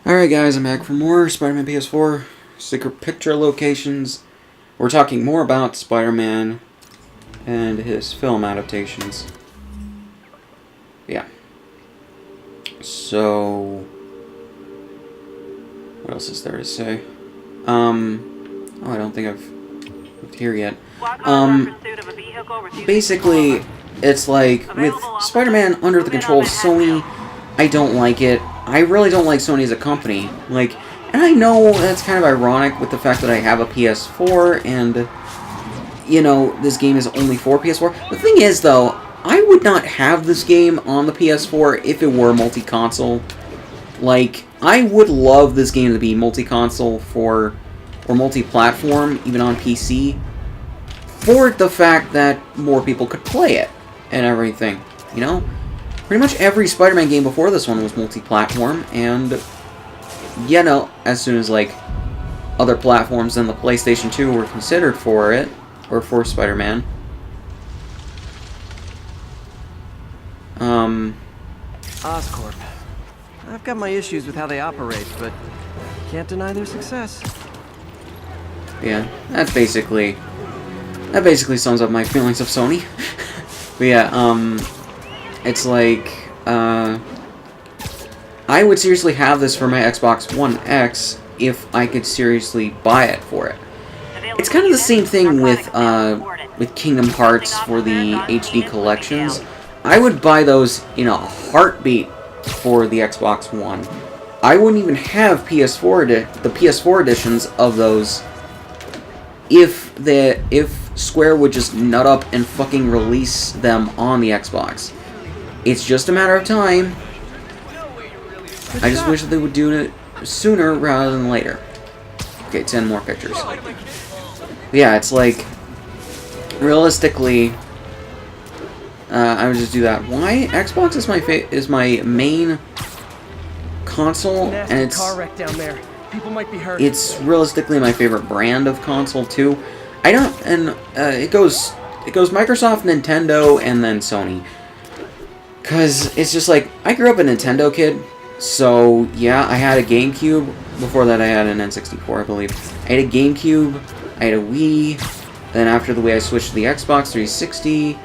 Alright guys, I'm back for more Spider-Man PS4 secret picture locations. We're talking more about Spider-Man and his film adaptations. Yeah. So, what else is there to say? Oh, I don't think I've moved here yet. Basically, it's like, with Spider-Man under the control of Sony, I don't like it. I really don't like Sony as a company. Like, and I know that's kind of ironic with the fact that I have a PS4 and, you know, this game is only for PS4. The thing is, though, I would not have this game on the PS4 if it were multi-console. Like, I would love this game to be multi-console or multi-platform, even on PC, for the fact that more people could play it and everything, you know? Pretty much every Spider-Man game before this one was multi-platform, and, you know, as soon as, like, other platforms than the PlayStation 2 were considered for it, or for Spider-Man, Oscorp. I've got my issues with how they operate, but can't deny their success. yeah, that basically sums up my feelings of Sony. But yeah, it's like, I would seriously have this for my Xbox One X if I could seriously buy it for it. It's kind of the same thing with Kingdom Hearts for the HD collections. I would buy those in a heartbeat for the Xbox One. I wouldn't even have the PS4 editions of those if Square would just nut up and fucking release them on the Xbox. It's just a matter of time. I just wish that they would do it sooner rather than later. Okay, 10 more pictures. Yeah, it's like, realistically, I would just do that. Why? Xbox is my main console, and it's realistically my favorite brand of console too. I don't, and it goes Microsoft, Nintendo, and then Sony. Cause it's just like, I grew up a Nintendo kid, so yeah, I had a GameCube. Before that, I had an N64, I believe. I had a GameCube, I had a Wii. Then after the Wii, I switched to the Xbox 360.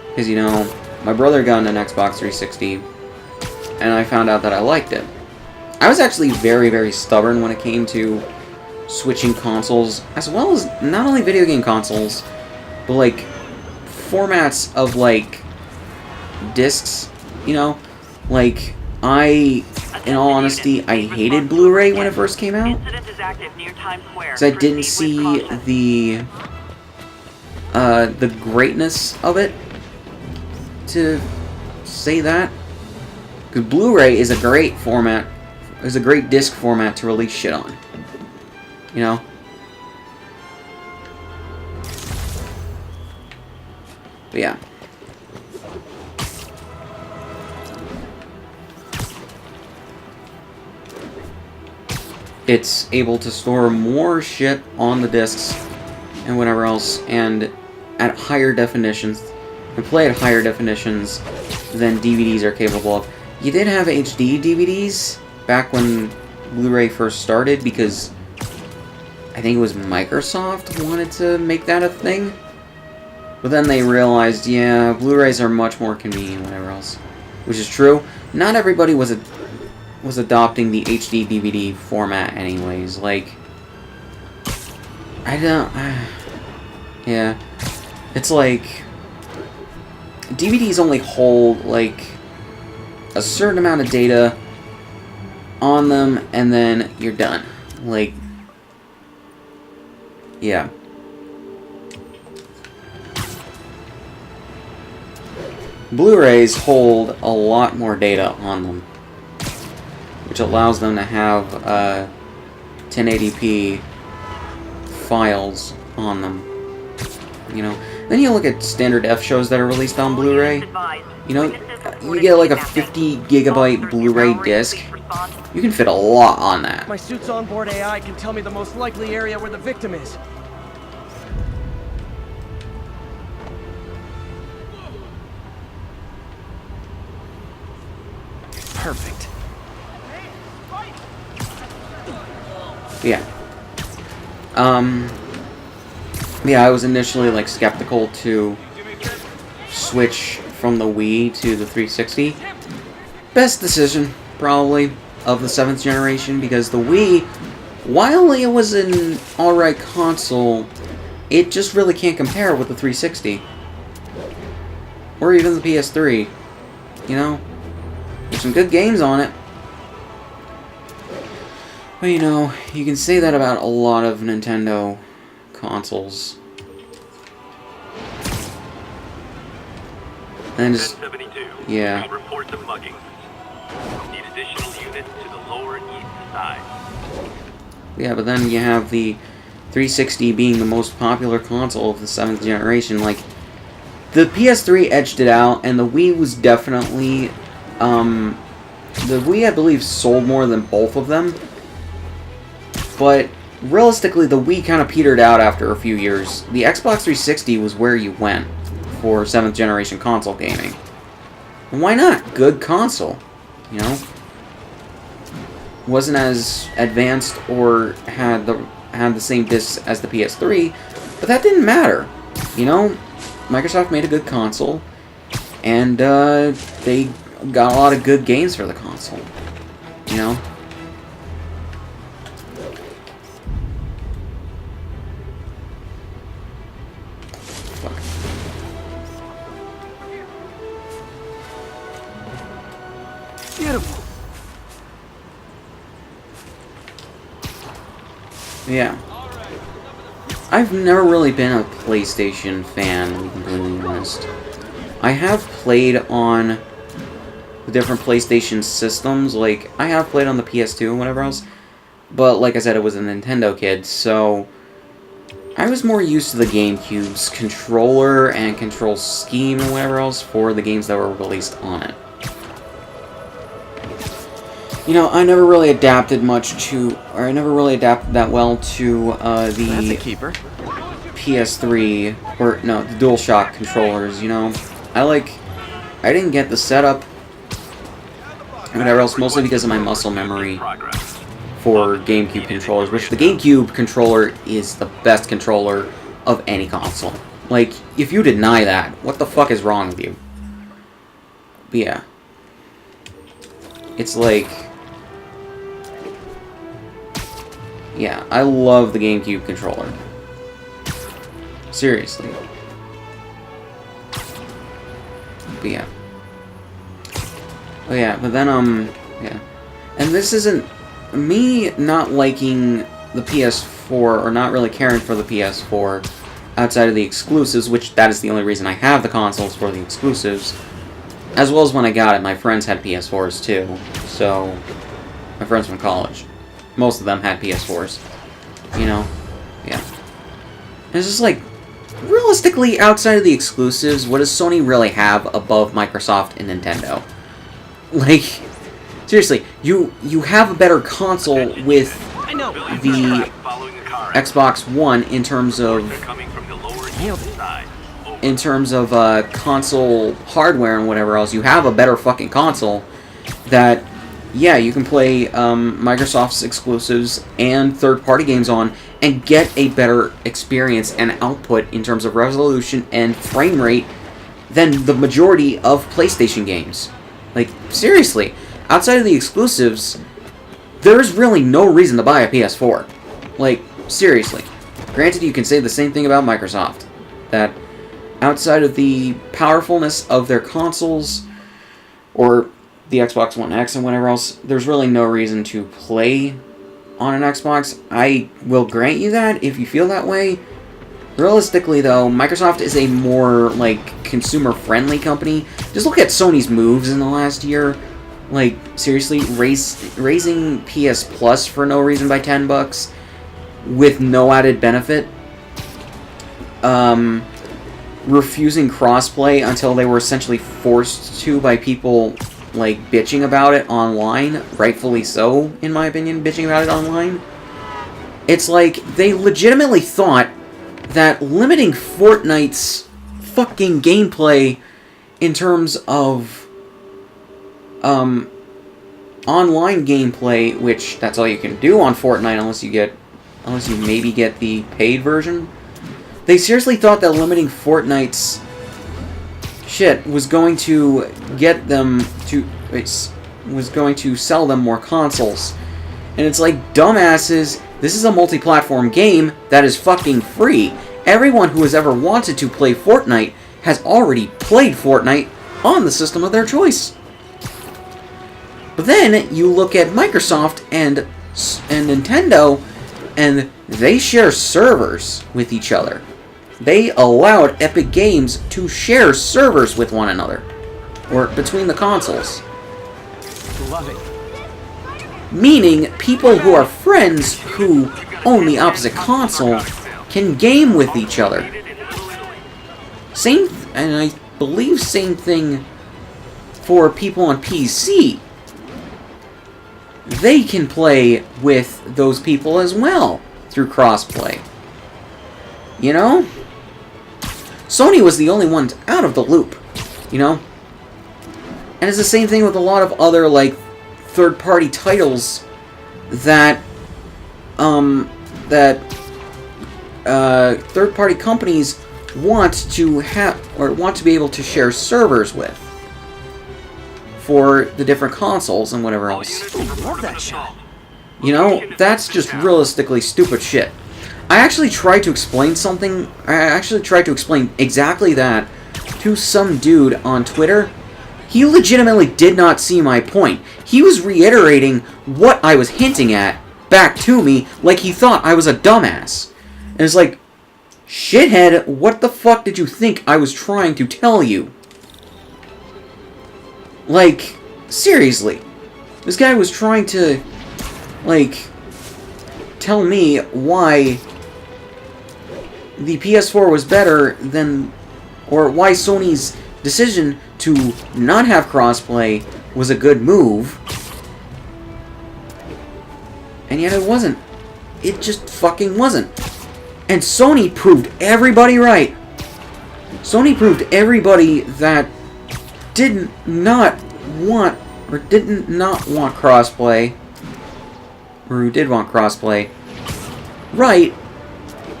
Because, you know, my brother got an Xbox 360, and I found out that I liked it. I was actually very, very stubborn when it came to switching consoles, as well as not only video game consoles, but, like, formats of, like, discs, you know? Like, in all honesty, I hated Blu-ray when it first came out, because I didn't see the greatness of it, to say that. Because Blu-ray is a great format, is a great disc format to release shit on. You know? But yeah. It's able to store more shit on the discs and whatever else, and at higher definitions, and play at higher definitions than DVDs are capable of. You did have HD DVDs back when Blu-ray first started, because I think it was Microsoft wanted to make that a thing. But then they realized, yeah, Blu-rays are much more convenient, whatever else. Which is true. Not everybody was adopting the HD DVD format anyways. Like, I don't... yeah. It's like, DVDs only hold, like, a certain amount of data on them, and then you're done. Like, yeah. Blu-rays hold a lot more data on them, which allows them to have 1080p files on them, you know. Then you look at standard F shows that are released on Blu-ray. You know, you get like a 50 gigabyte Blu-ray disc. You can fit a lot on that. My suit's onboard AI can tell me the most likely area where the victim is. Perfect. Yeah. Yeah, I was initially, like, skeptical to switch from the Wii to the 360. Best decision, probably, of the 7th generation, because the Wii, while it was an alright console, it just really can't compare with the 360. Or even the PS3. You know? There's some good games on it. But, you know, you can say that about a lot of Nintendo consoles. And just, yeah. Reports of mugging. Need additional units to the lower east side. Yeah, but then you have the 360 being the most popular console of the 7th generation. Like, the PS3 edged it out, and the Wii was definitely, the Wii, I believe, sold more than both of them. But realistically, the Wii kind of petered out after a few years. The Xbox 360 was where you went for 7th generation console gaming. And why not? Good console, you know? Wasn't as advanced or had the same discs as the PS3, but that didn't matter. You know, Microsoft made a good console, and they got a lot of good games for the console. You know? Beautiful. Yeah. I've never really been a PlayStation fan, to be completely honest. I have played on the different PlayStation systems, like, I have played on the PS2 and whatever else, but like I said, it was a Nintendo kid, so I was more used to the GameCube's controller and control scheme and whatever else for the games that were released on it. You know, I never really adapted much to, or I never really adapted that well to the PS3, or no, the DualShock controllers, you know. I didn't get the setup and whatever else, mostly because of my muscle memory for GameCube controllers, which the GameCube controller is the best controller of any console. Like, if you deny that, what the fuck is wrong with you? But yeah. It's like... yeah, I love the GameCube controller. Seriously. But yeah. Oh yeah, but then, yeah. And this isn't... me not liking the PS4, or not really caring for the PS4, outside of the exclusives, which that is the only reason I have the consoles, for the exclusives. As well as when I got it, my friends had PS4s too. So, my friends from college. Most of them had PS4s. You know? Yeah. And it's just like, realistically, outside of the exclusives, what does Sony really have above Microsoft and Nintendo? Like, seriously, you have a better console with the Xbox One in terms of console hardware and whatever else. You have a better fucking console that, yeah, you can play Microsoft's exclusives and third-party games on and get a better experience and output in terms of resolution and frame rate than the majority of PlayStation games. Like, seriously, outside of the exclusives, there's really no reason to buy a PS4. Like, seriously. Granted, you can say the same thing about Microsoft. That outside of the powerfulness of their consoles, or the Xbox One X and whatever else, there's really no reason to play on an Xbox. I will grant you that if you feel that way. Realistically, though, Microsoft is a more, like, consumer-friendly company. Just look at Sony's moves in the last year. Like, seriously, raising PS Plus for no reason by $10 with no added benefit. Refusing crossplay until they were essentially forced to by people, like, bitching about it online. Rightfully so, in my opinion, bitching about it online. It's like, they legitimately thought that limiting Fortnite's fucking gameplay in terms of, online gameplay, which that's all you can do on Fortnite unless you maybe get the paid version. They seriously thought that limiting Fortnite's shit was going to get them to was going to sell them more consoles. And it's like, dumbasses, this is a multi-platform game that is fucking free. Everyone who has ever wanted to play Fortnite has already played Fortnite on the system of their choice. But then you look at Microsoft and Nintendo, and they share servers with each other. They allowed Epic Games to share servers with one another, or between the consoles. Love it. Meaning, people who are friends who own the opposite console can game with each other. And I believe same thing for people on PC. They can play with those people as well through crossplay. You know? Sony was the only one out of the loop, you know? And it's the same thing with a lot of other, like, third-party titles that, third-party companies want to have, or want to be able to share servers with for the different consoles and whatever else. I love that shot. You know, that's just realistically stupid shit. I actually tried to explain something, exactly that to some dude on Twitter. He legitimately did not see my point. He was reiterating what I was hinting at back to me like he thought I was a dumbass. And it's like, shithead, what the fuck did you think I was trying to tell you? Like, seriously. This guy was trying to, like, tell me why the PS4 was better than, or why Sony's decision to not have crossplay was a good move. And yet it wasn't. It just fucking wasn't. And Sony proved everybody right. Sony proved everybody that did not want crossplay, or who did want crossplay, right,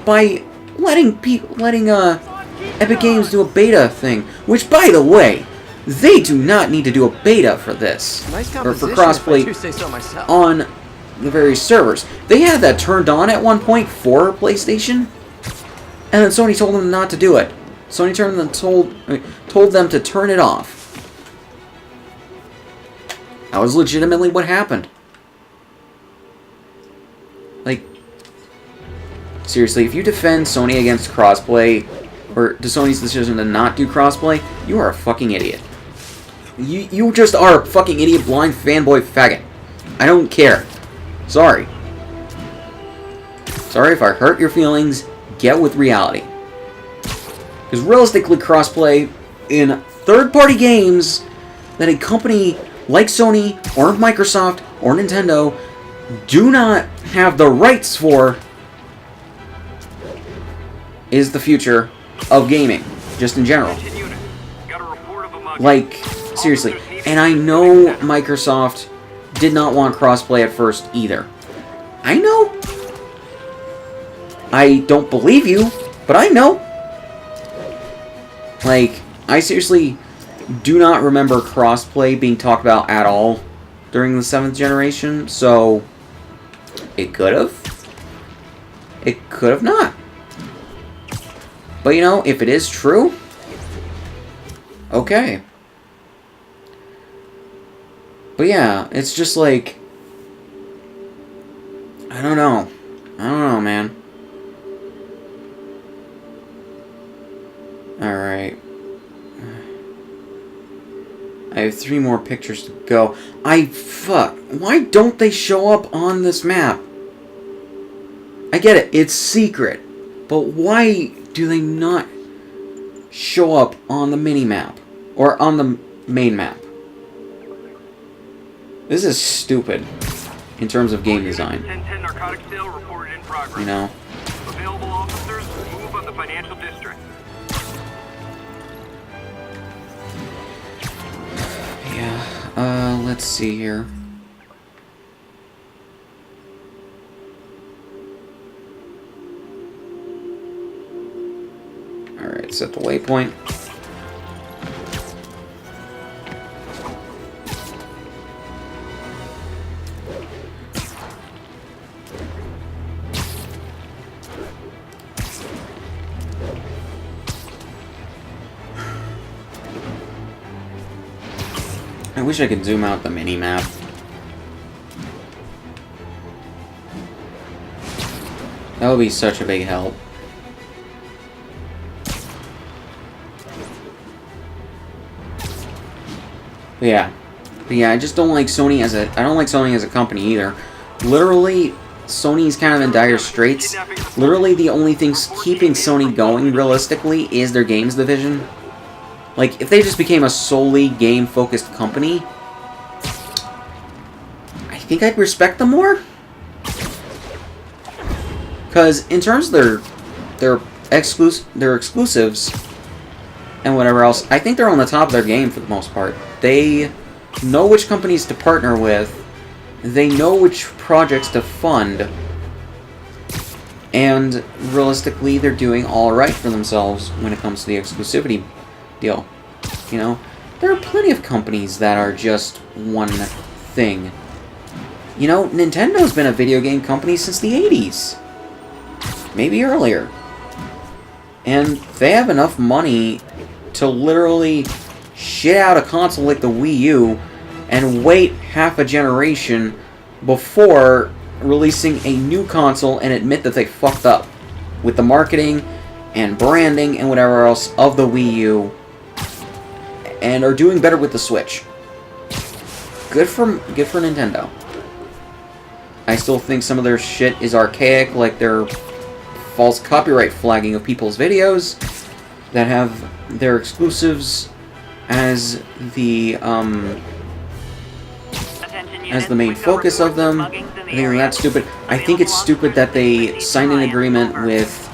by letting Epic Games do a beta thing. Which, by the way, they do not need to do a beta for this, Nice or for composition, crossplay if I do say so myself. on the various servers. They had that turned on at one point for PlayStation, and then Sony told them not to do it. Sony told them to turn it off. That was legitimately what happened. Like, seriously, if you defend Sony against crossplay, or to Sony's decision to not do crossplay, you are a fucking idiot. You just are a fucking idiot, blind fanboy faggot. I don't care. Sorry. Sorry if I hurt your feelings. Get with reality. Because realistically, crossplay in third-party games that a company like Sony, or Microsoft, or Nintendo do not have the rights for is the future of gaming, just in general. Like, seriously. And I know Microsoft did not want crossplay at first either. I know. I don't believe you, but I know. Like, I seriously do not remember crossplay being talked about at all during the 7th generation, so it could have. It could have not. But you know, if it is true, okay. But yeah, it's just like, I don't know. I don't know, man. Alright. I have 3 more pictures to go. Fuck. Why don't they show up on this map? I get it. It's secret. But why do they not show up on the mini-map? Or on the main map? This is stupid. In terms of game design. 1010 narcotic sale reported in progress. You know? Available officers move on the financial district. Yeah, let's see here. Alright, set the waypoint. I wish I could zoom out the mini-map. That would be such a big help. But yeah, I just don't like Sony as a... I don't like Sony as a company either. Literally, Sony's kind of in dire straits. Literally, the only thing keeping Sony going, realistically, is their games division. Like, if they just became a solely game-focused company, I think I'd respect them more. Because in terms of their exclusives and whatever else, I think they're on the top of their game for the most part. They know which companies to partner with. They know which projects to fund. And realistically, they're doing alright for themselves when it comes to the exclusivity deal. You know, there are plenty of companies that are just one thing. You know, Nintendo's been a video game company since the 80s. Maybe earlier. And they have enough money to literally shit out a console like the Wii U and wait half a generation before releasing a new console and admit that they fucked up with the marketing and branding and whatever else of the Wii U, and are doing better with the Switch. Good for Nintendo. I still think some of their shit is archaic, like their false copyright flagging of people's videos that have their exclusives as the main focus of them. I think that's stupid. I think it's stupid that they signed an agreement with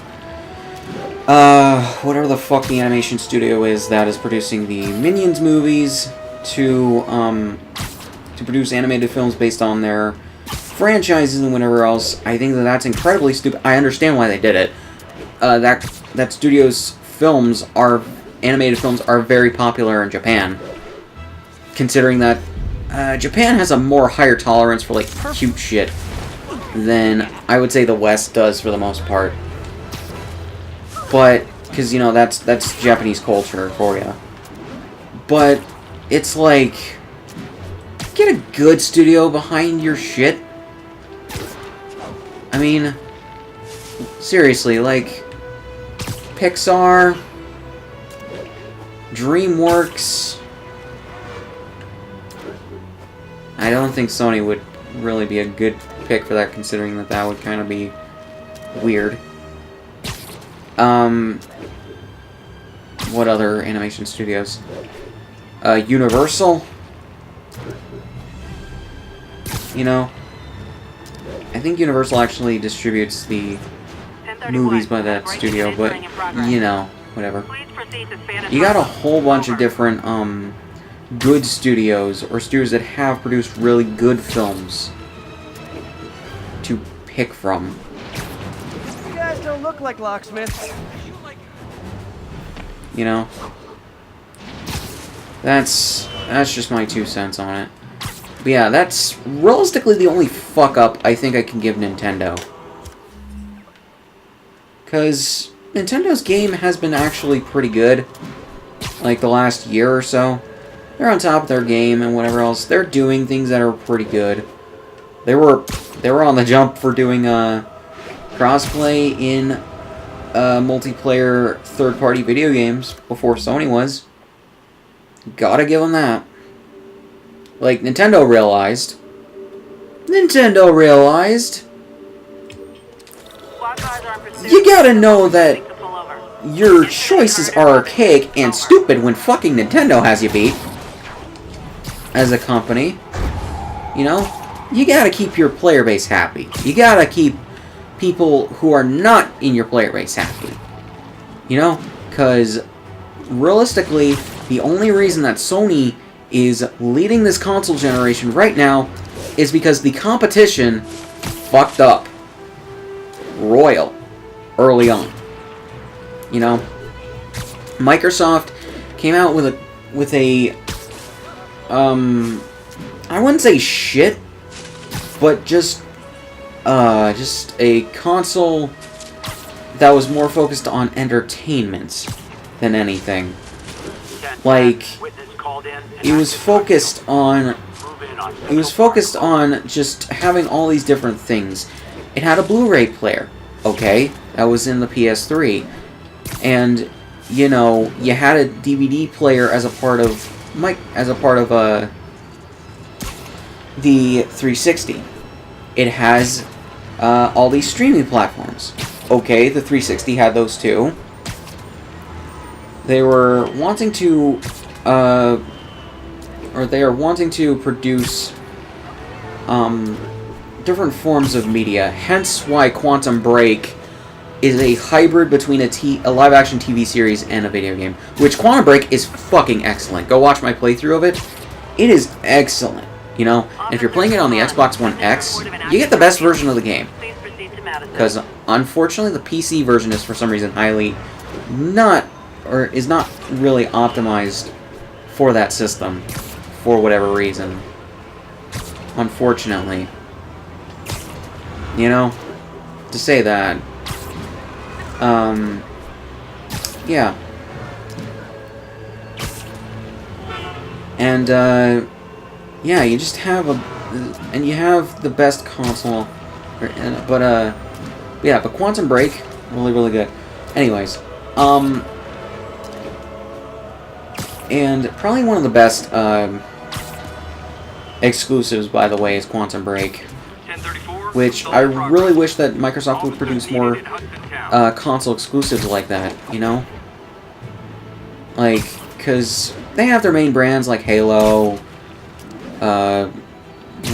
whatever the fuck the animation studio is that is producing the Minions movies to produce animated films based on their franchises and whatever else. I think that that's incredibly stupid. I understand why they did it. That studio's animated films are very popular in Japan, considering that Japan has a higher tolerance for like cute shit than I would say the West does for the most part. But because you know that's Japanese culture for you. But it's like, get a good studio behind your shit. I mean, seriously, like, Pixar, DreamWorks. I don't think Sony would really be a good pick for that, considering that would kind of be weird. What other animation studios? Universal? You know, I think Universal actually distributes the movies by that studio, but, you know, whatever. You got a whole bunch of different, good studios, or studios that have produced really good films to pick from. You guys don't look like locksmiths. You know? That's just my 2 cents on it. But yeah, that's realistically the only fuck-up I think I can give Nintendo. Because Nintendo's game has been actually pretty good. Like, the last year or so. They're on top of their game and whatever else. They're doing things that are pretty good. They were on the jump for doing crossplay in multiplayer third-party video games before Sony was. Gotta give them that. Like, Nintendo realized, you gotta know that your choices are archaic and stupid when fucking Nintendo has you beat. As a company. You know? You gotta keep your player base happy. You gotta keep people who are not in your player base happy. You know? Because, realistically, the only reason that Sony is leading this console generation right now is because the competition fucked up royal early on. You know? Microsoft came out with a I wouldn't say shit, but just a console that was more focused on entertainment than anything. Like, it was focused on just having all these different things. It had a Blu-ray player, okay, that was in the PS3, and you know, you had a DVD player as a part of the 360. It has all these streaming platforms. Okay, the 360 had those too. They were wanting to, they are wanting to produce different forms of media. Hence why Quantum Break is a hybrid between a live-action TV series and a video game. Which Quantum Break is fucking excellent. Go watch my playthrough of it. It is excellent. You know, and if you're playing it on the Xbox One X, you get the best version of the game. Because, unfortunately, the PC version is, for some reason, is not really optimized for that system, for whatever reason. Unfortunately. You know, to say that. Yeah. And, yeah, you just have and you have the best console, but Quantum Break, really, really good. Anyways, and probably one of the best, exclusives, by the way, is Quantum Break, which I really wish that Microsoft would produce more, console exclusives like that, you know? Like, because they have their main brands like Halo,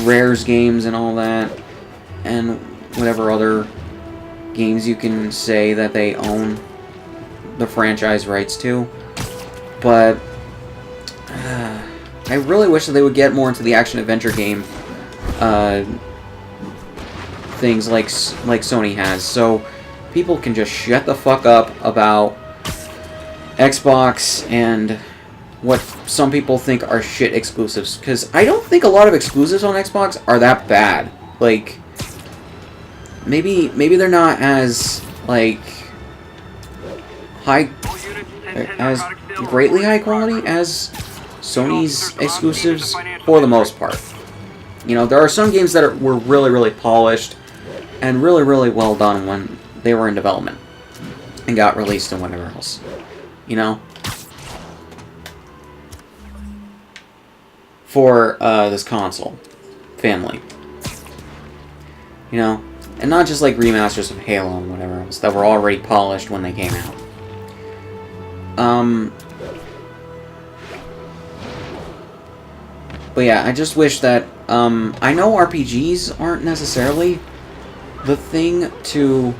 Rare's games and all that, and whatever other games you can say that they own the franchise rights to. But I really wish that they would get more into the action-adventure game things like Sony has, so people can just shut the fuck up about Xbox and what some people think are shit exclusives, because I don't think a lot of exclusives on Xbox are that bad. Like, maybe they're not as, like, as greatly high quality as Sony's exclusives, for the most part. You know, there are some games that were really, really polished and really, really well done when they were in development and got released and whatever else. You know? For this console family. You know? And not just like remasters of Halo and whatever else that were already polished when they came out. But yeah, I just wish that, I know RPGs aren't necessarily the thing to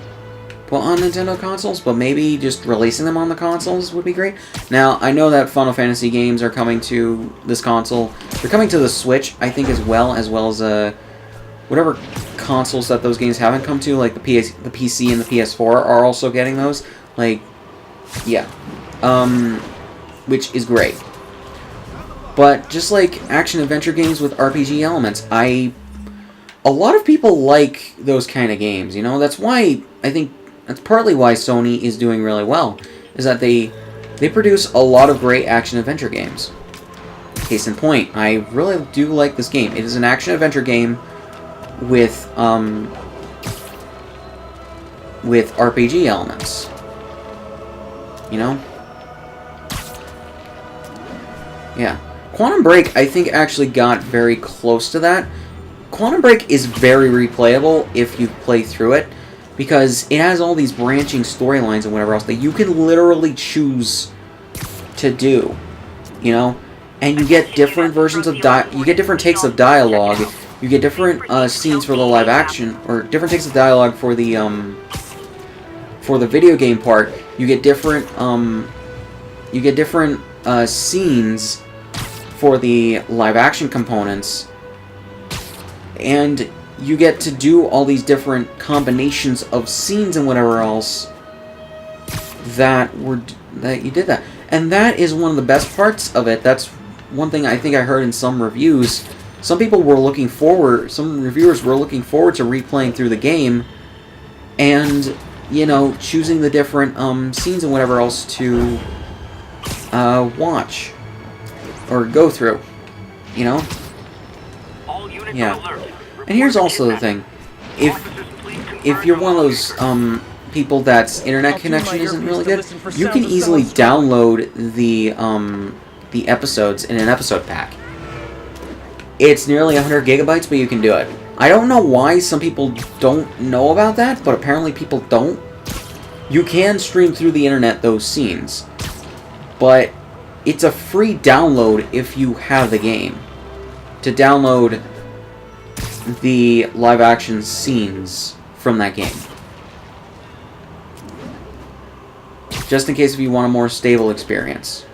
put on Nintendo consoles, but maybe just releasing them on the consoles would be great. Now, I know that Final Fantasy games are coming to this console. They're coming to the Switch, I think, as well as whatever consoles that those games haven't come to, like the PC and the PS4 are also getting those. Like, yeah. Which is great. But just like action-adventure games with RPG elements, a lot of people like those kind of games, you know? That's why, I think, that's partly why Sony is doing really well, is that they produce a lot of great action-adventure games. Case in point, I really do like this game. It is an action-adventure game with RPG elements. You know? Yeah. Quantum Break, I think, actually got very close to that. Quantum Break is very replayable if you play through it, because it has all these branching storylines and whatever else that you can literally choose to do, you know? And you get different versions of you get different takes of dialogue, you get different scenes for the live action, or different takes of dialogue for the video game part. You get different scenes for the live-action components, and you get to do all these different combinations of scenes and whatever else that you did that. And that is one of the best parts of it. That's one thing I think I heard in some reviews. Some people were looking forward, some reviewers were looking forward to replaying through the game and, you know, choosing the different scenes and whatever else to watch or go through, you know? All units Yeah. on alert. And here's Report also the impact. thing. Officers, please If confirm you're your one of those location. people that's internet I'll tune connection my isn't earpiece really to good, listen for you sounds can of easily someone download the episodes in an episode pack. It's nearly 100 gigabytes, but you can do it. I don't know why some people don't know about that, but apparently people don't. You can stream through the internet those scenes, but it's a free download if you have the game. To download the live action scenes from that game. Just in case if you want a more stable experience.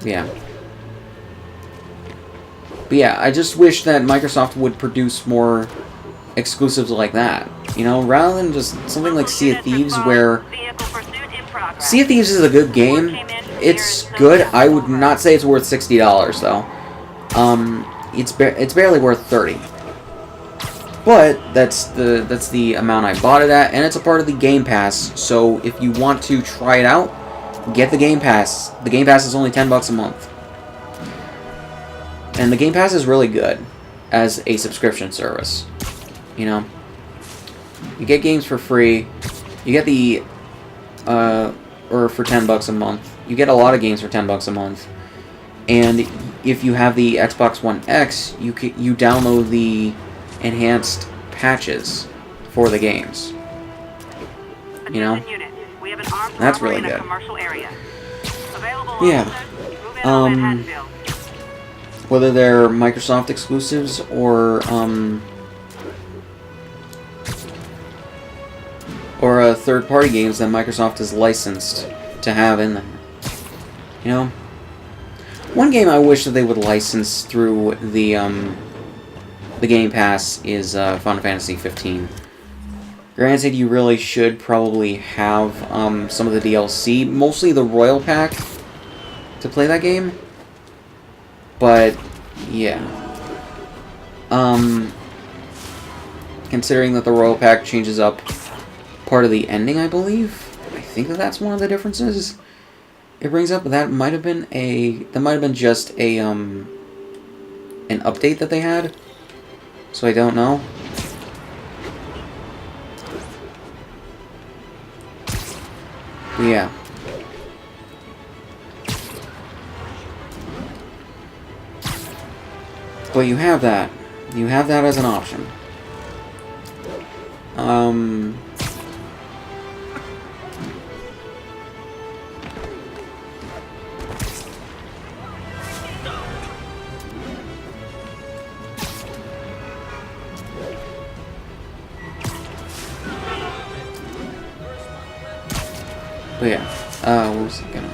Yeah. But yeah, I just wish that Microsoft would produce more exclusives like that. You know, rather than just something like Sea of Thieves where... Sea of Thieves is a good game. It's good. I would not say it's worth $60 though. It's barely worth $30. But that's the amount I bought it at, and it's a part of the Game Pass. So if you want to try it out, get the Game Pass. The Game Pass is only $10 a month. And the Game Pass is really good as a subscription service. You know, you get games for free. You get the or for $10 a month. You get a lot of games for $10 a month. And if you have the Xbox One X, you download the enhanced patches for the games. You know, that's really good. Yeah. Whether they're Microsoft exclusives or third-party games that Microsoft has licensed to have in them. You know, one game I wish that they would license through the Game Pass is Final Fantasy 15. Granted, you really should probably have some of the DLC, mostly the Royal Pack, to play that game. But yeah, considering that the Royal Pack changes up part of the ending, I believe. I think that's one of the differences it brings up. That might have been just a an update that they had. So I don't know. But yeah. But you have that. You have that as an option. But yeah, what was I gonna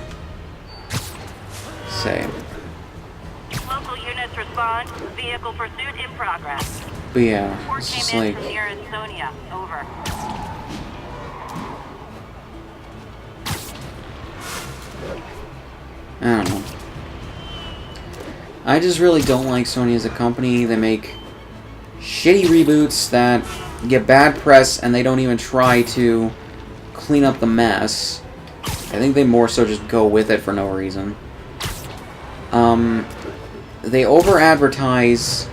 say? Local units respond. Vehicle pursuit in progress. But yeah, Report it's came just in like, from near Estonia. Over. I don't know. I just really don't like Sony as a company. They make shitty reboots that get bad press, and they don't even try to clean up the mess. I think they more so just go with it for no reason. They over-advertise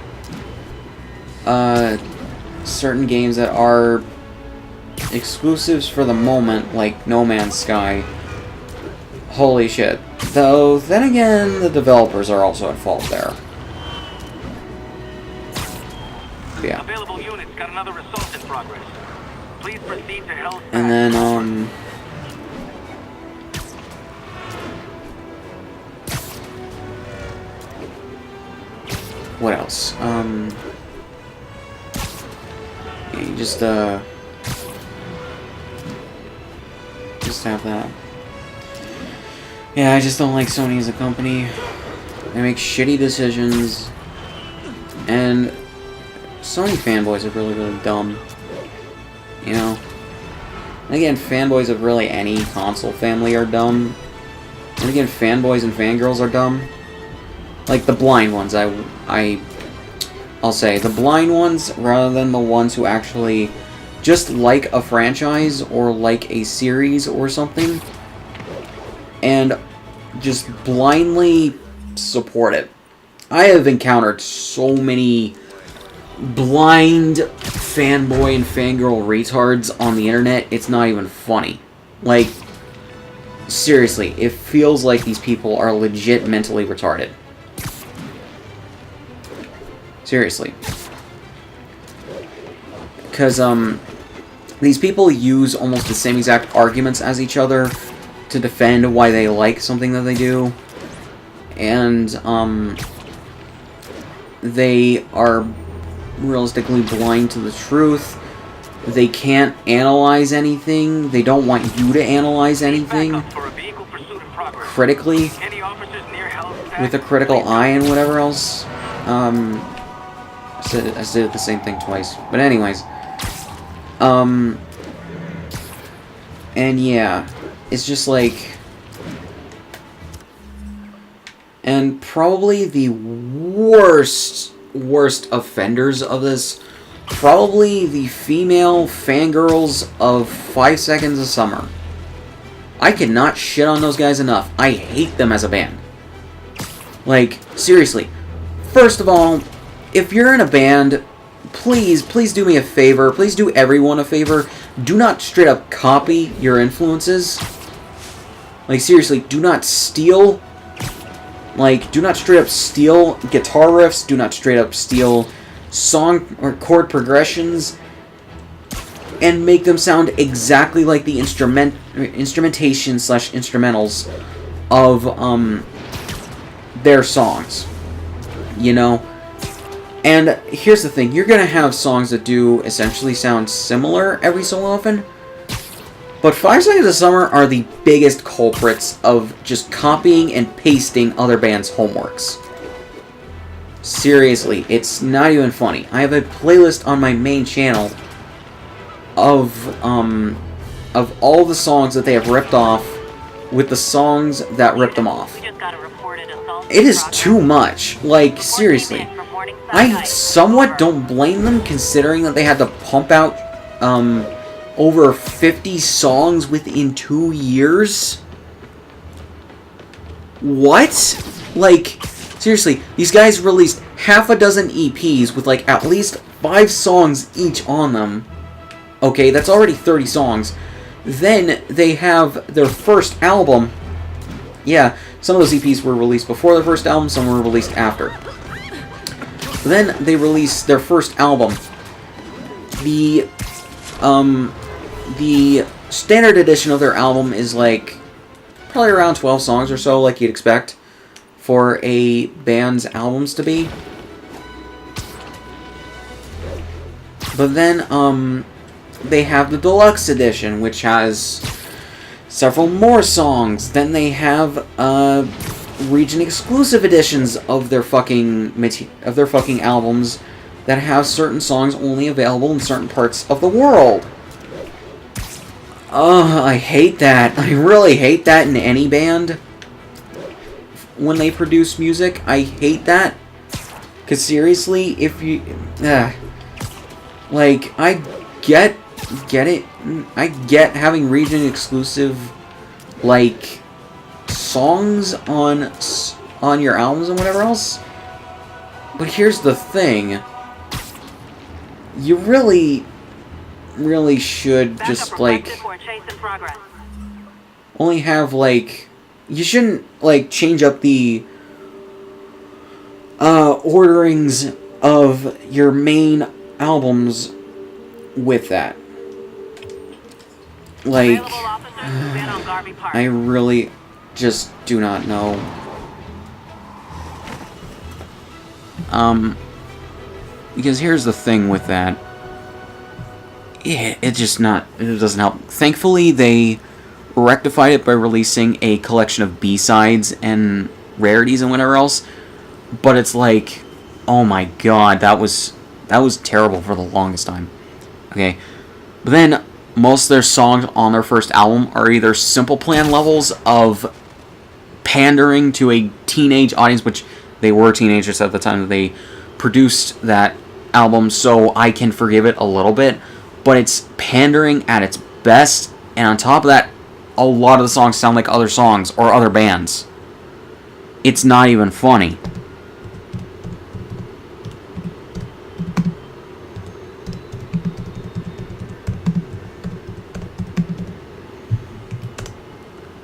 certain games that are exclusives for the moment, like No Man's Sky. Holy shit. Though, then again, the developers are also at fault there. Yeah. Available units got another assault in progress. Please proceed to Hell's And then, what else? Yeah, you just have that. Yeah, I just don't like Sony as a company. They make shitty decisions, and Sony fanboys are really, really dumb. You know? And again, fanboys of really any console family are dumb. And again, fanboys and fangirls are dumb. Like the blind ones, I'll say. The blind ones, rather than the ones who actually just like a franchise or like a series or something, and just blindly support it. I have encountered so many blind fanboy and fangirl retards on the internet, it's not even funny. Like, seriously, it feels like these people are legit mentally retarded. Seriously. Because, these people use almost the same exact arguments as each other to defend why they like something that they do. And, they are realistically blind to the truth. They can't analyze anything. They don't want you to analyze anything critically, with a critical eye and whatever else. I said the same thing twice. But anyways. And yeah, it's just like... And probably the worst offenders of this, probably the female fangirls of 5 Seconds of Summer. I cannot shit on those guys enough. I hate them as a band. Like, seriously. First of all, if you're in a band, please do me a favor. Please do everyone a favor. Do not straight up copy your influences. Like, seriously, do not steal. Like, do not straight up steal guitar riffs. Do not straight up steal song or chord progressions and make them sound exactly like the instrumentation / instrumentals of their songs. You know? And here's the thing, you're gonna have songs that do essentially sound similar every so often, but 5 Seconds of Summer are the biggest culprits of just copying and pasting other bands' homeworks. Seriously, it's not even funny. I have a playlist on my main channel of all the songs that they have ripped off with the songs that ripped them off. It is too much. Like, seriously. I somewhat don't blame them, considering that they had to pump out over 50 songs within 2 years. What? Like, seriously, these guys released half a dozen EPs with like at least 5 songs each on them. Okay, that's already 30 songs. Then they have their first album. Yeah, some of those EPs were released before their first album, some were released after. Then they released their first album. The standard edition of their album is like probably around 12 songs or so, like you'd expect for a band's albums to be. But then they have the deluxe edition, which has several more songs. Then they have region exclusive editions of their fucking albums that have certain songs only available in certain parts of the world. I hate that. I really hate that in any band. When they produce music, I hate that. Cause seriously, if you like, I get it. I get having region exclusive like songs on your albums and whatever else. But here's the thing. You really should just like only have like, you shouldn't like change up the orderings of your main albums with that. Like, I really just do not know. Because here's the thing with that. It doesn't help. Thankfully, they rectified it by releasing a collection of B-sides and rarities and whatever else. But it's like, oh my god, that was terrible for the longest time. Okay, but then most of their songs on their first album are either simple plan levels of pandering to a teenage audience, which they were teenagers at the time that they produced that album, so I can forgive it a little bit, but it's pandering at its best, and on top of that, a lot of the songs sound like other songs or other bands. It's not even funny.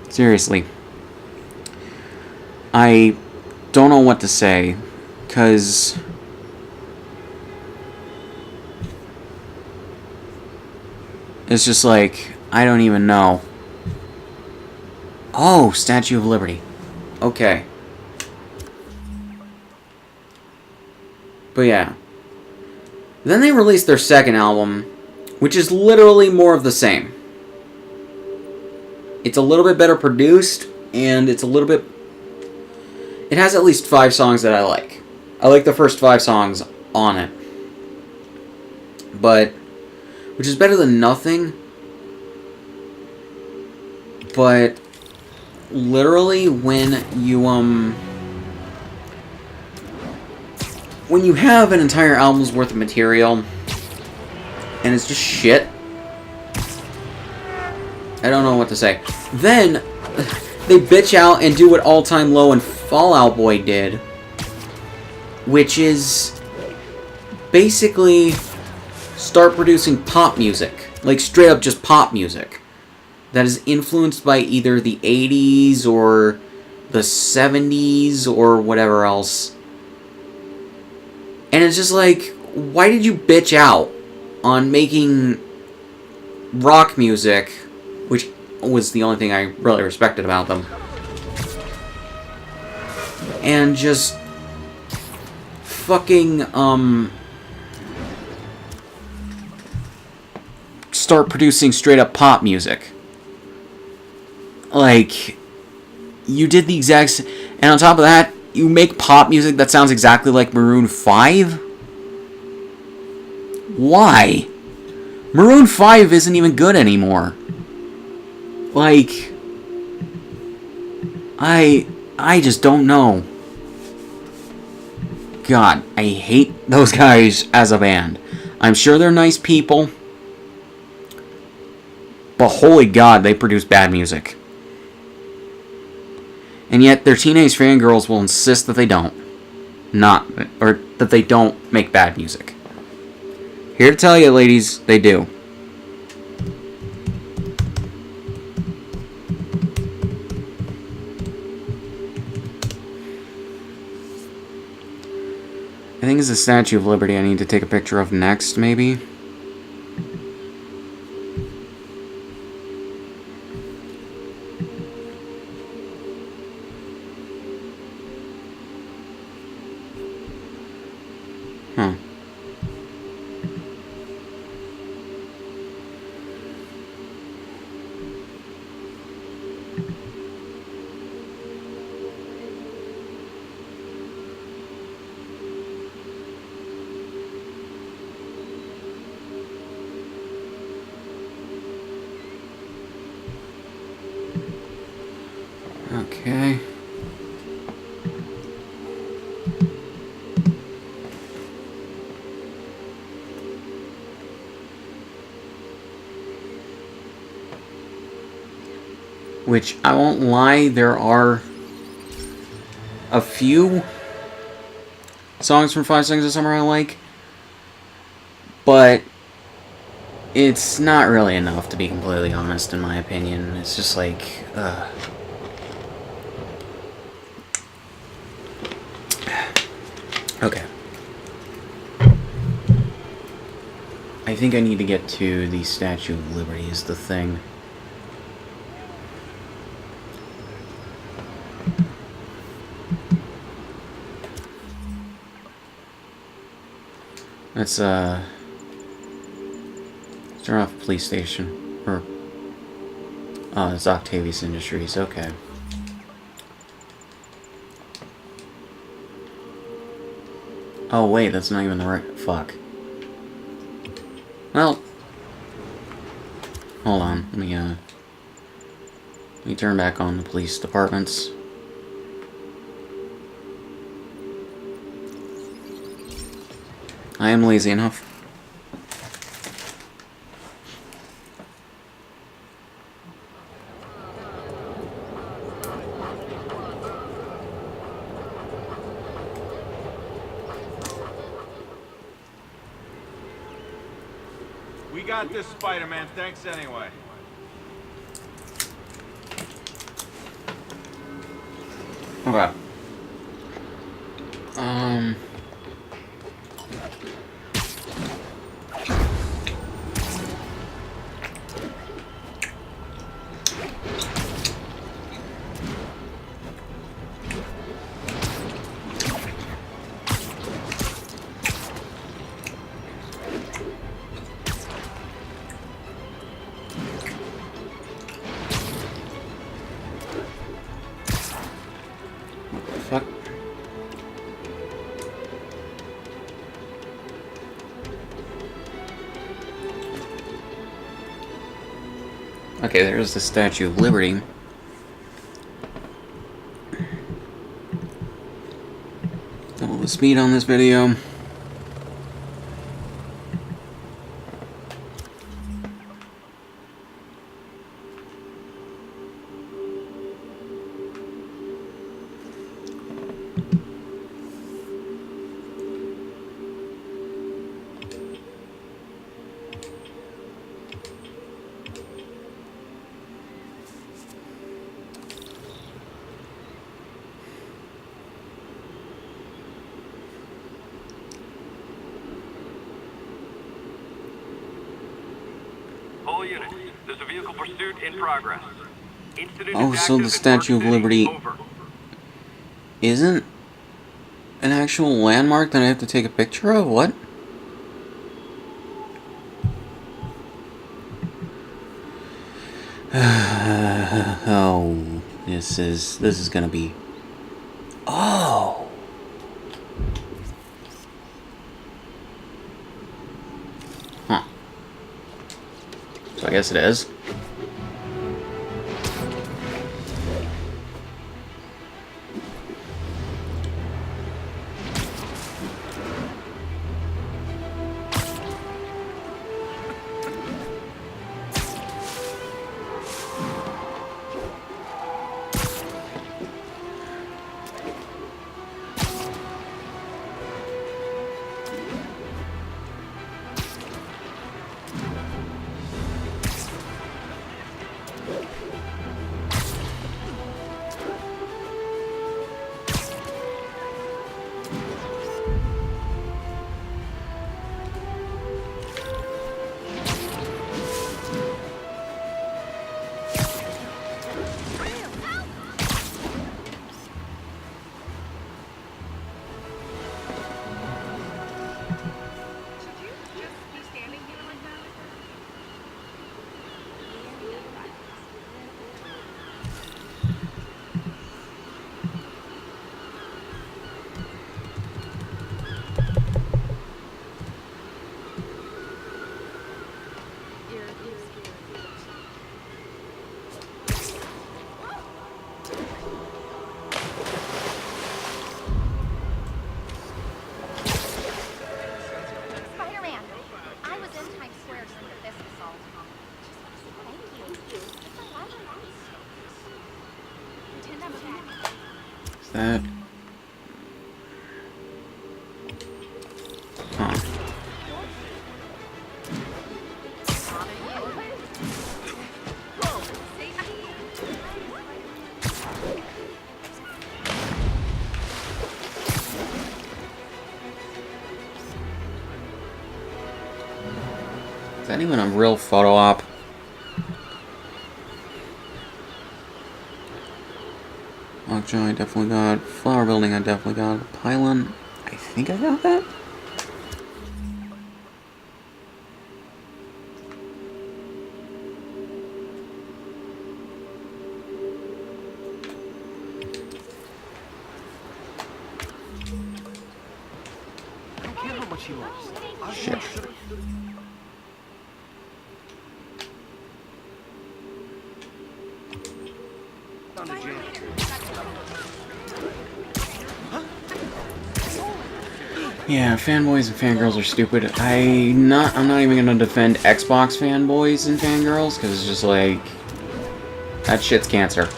Seriously. I don't know what to say, because it's just like, I don't even know. Oh, Statue of Liberty. Okay. But yeah. Then they released their second album, which is literally more of the same. It's a little bit better produced, and it's a little bit... It has at least 5 songs that I like. I like the first 5 songs on it. But... Which is better than nothing. But... Literally, when you, when you have an entire album's worth of material, and it's just shit, I don't know what to say. Then, they bitch out and do what All Time Low and Fall Out Boy did, which is basically start producing pop music. Like, straight up just pop music. That is influenced by either the 80s or the 70s or whatever else. And it's just like, why did you bitch out on making rock music, which was the only thing I really respected about them, and just fucking, start producing straight up pop music? Like, you did the exact... And on top of that, you make pop music that sounds exactly like Maroon 5? Why? Maroon 5 isn't even good anymore. Like... I just don't know. God, I hate those guys as a band. I'm sure they're nice people. But holy God, they produce bad music. And yet, their teenage fangirls will insist that they don't. Or that they don't make bad music. Here to tell you, ladies, they do. I think it's the Statue of Liberty I need to take a picture of next, maybe. Huh. Okay. Which, I won't lie, there are a few songs from 5 Seconds of Summer I like, but it's not really enough, to be completely honest, in my opinion. It's just like, Okay. I think I need to get to the Statue of Liberty is the thing. Let's turn off the police station. Or, oh, it's Octavius Industries, okay. Oh wait, that's not even the right... Fuck. Well... Hold on, let me turn back on the police departments. I am lazy enough. We got this, Spider-Man. Thanks anyway. Okay. Fuck. Okay, there's the Statue of Liberty. Double the speed on this video. All units, there's a vehicle pursuit in progress. Incident Oh, is so active the in Statue Park of City. Liberty Over. isn't an actual landmark that I have to take a picture of? What? Oh, this is gonna be. Oh. Huh. So I guess it is. Spider-Man, I was in Times Square during this assault. Thank you. It's a lot of nice. Pretend I'm okay. Is that? Huh. Is that even a real photo op? Lockjaw, I definitely got. Flower building, I definitely got. Pylon, I think I got that. I don't care how much he loves. Shit. Yeah, fanboys and fangirls are stupid. I'm not even gonna defend Xbox fanboys and fangirls, because it's just like, that shit's cancer.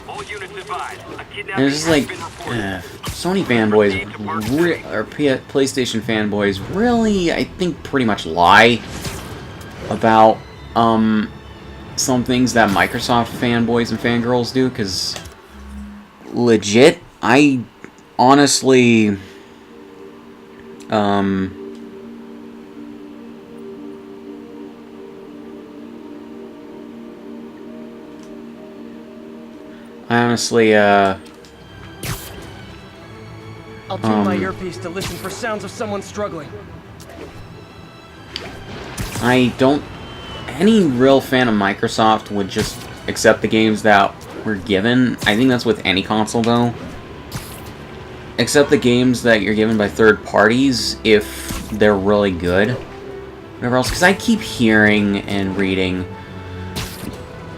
All units advised. A And kidnapping it's just has like, been reported. Sony fanboys, or PlayStation fanboys, really, I think, pretty much lie about, some things that Microsoft fanboys and fangirls do, because, legit, I honestly, I'll tune my earpiece to listen for sounds of someone struggling. I don't... Any real fan of Microsoft would just accept the games that were given. I think that's with any console, though. Accept the games that you're given by third parties if they're really good. Whatever else, because I keep hearing and reading,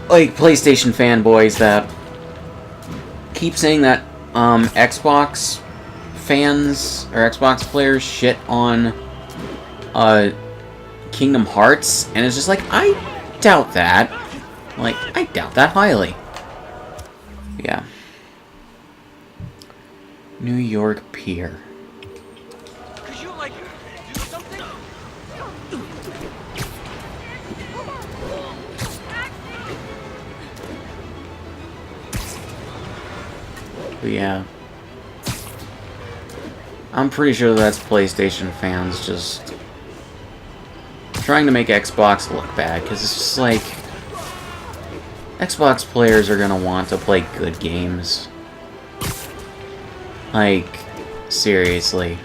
like, PlayStation fanboys that keep saying that, Xbox fans, or Xbox players shit on, Kingdom Hearts, and it's just like, I doubt that. Like, I doubt that highly. Yeah. New York Pier. Could you, like, do something? But yeah. I'm pretty sure that's PlayStation fans just trying to make Xbox look bad, because it's just like, Xbox players are gonna want to play good games. Like, seriously.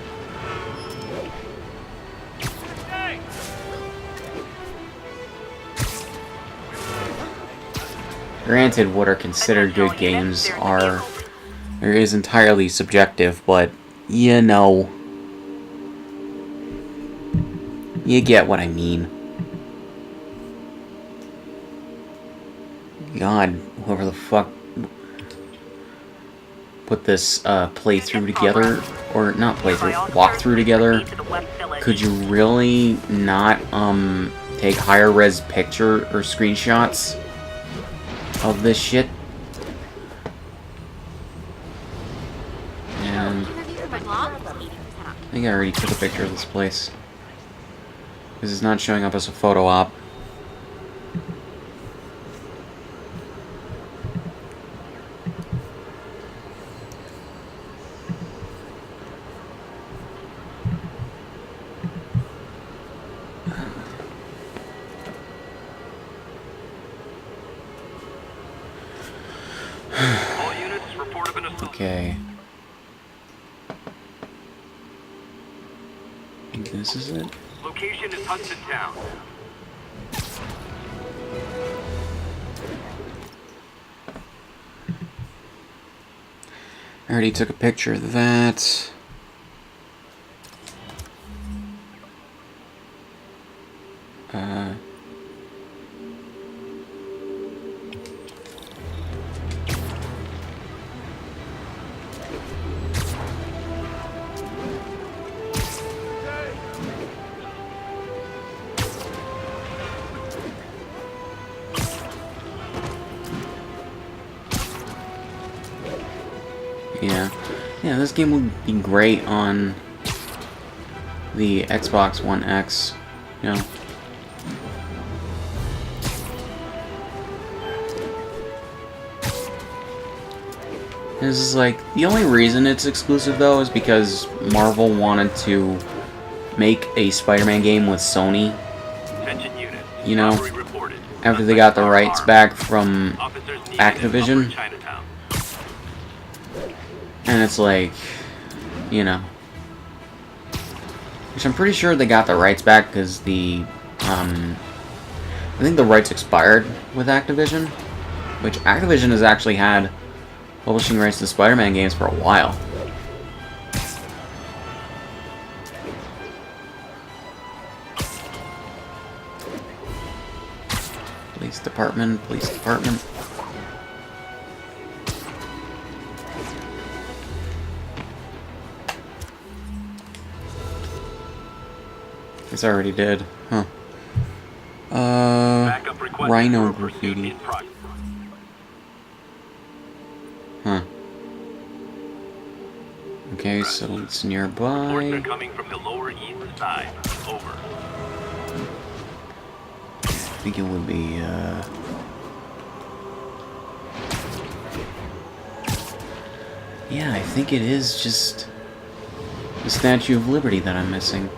Granted, what are considered good games is entirely subjective, but, you know, you get what I mean. God, whoever the fuck put this playthrough together, or not playthrough, walkthrough together, could you really not take higher res picture or screenshots of this shit? And I think I already took a picture of this place, because it's not showing up as a photo op. All units report of an assault. Okay. I think this is it. Location is Hudson Town. I already took a picture of that. Yeah, this game would be great on the Xbox One X, you know. This is like, the only reason it's exclusive though is because Marvel wanted to make a Spider-Man game with Sony, Attention unit. you know, Robbery reported. after they got the rights Armed. back from Officers needed in Activision. Upper Chinatown. And it's like, you know, which I'm pretty sure they got the rights back because the, I think the rights expired with Activision, which Activision has actually had publishing rights to Spider-Man games for a while. Police department, police department. Guess I already did, huh? Backup requested Rhino for pursuit graffiti. in progress. Huh. Okay, so it's Reports are nearby. coming from the Lower East Side. Over. I think it would be, yeah, I think it is just the Statue of Liberty that I'm missing.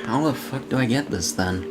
How the fuck do I get this then?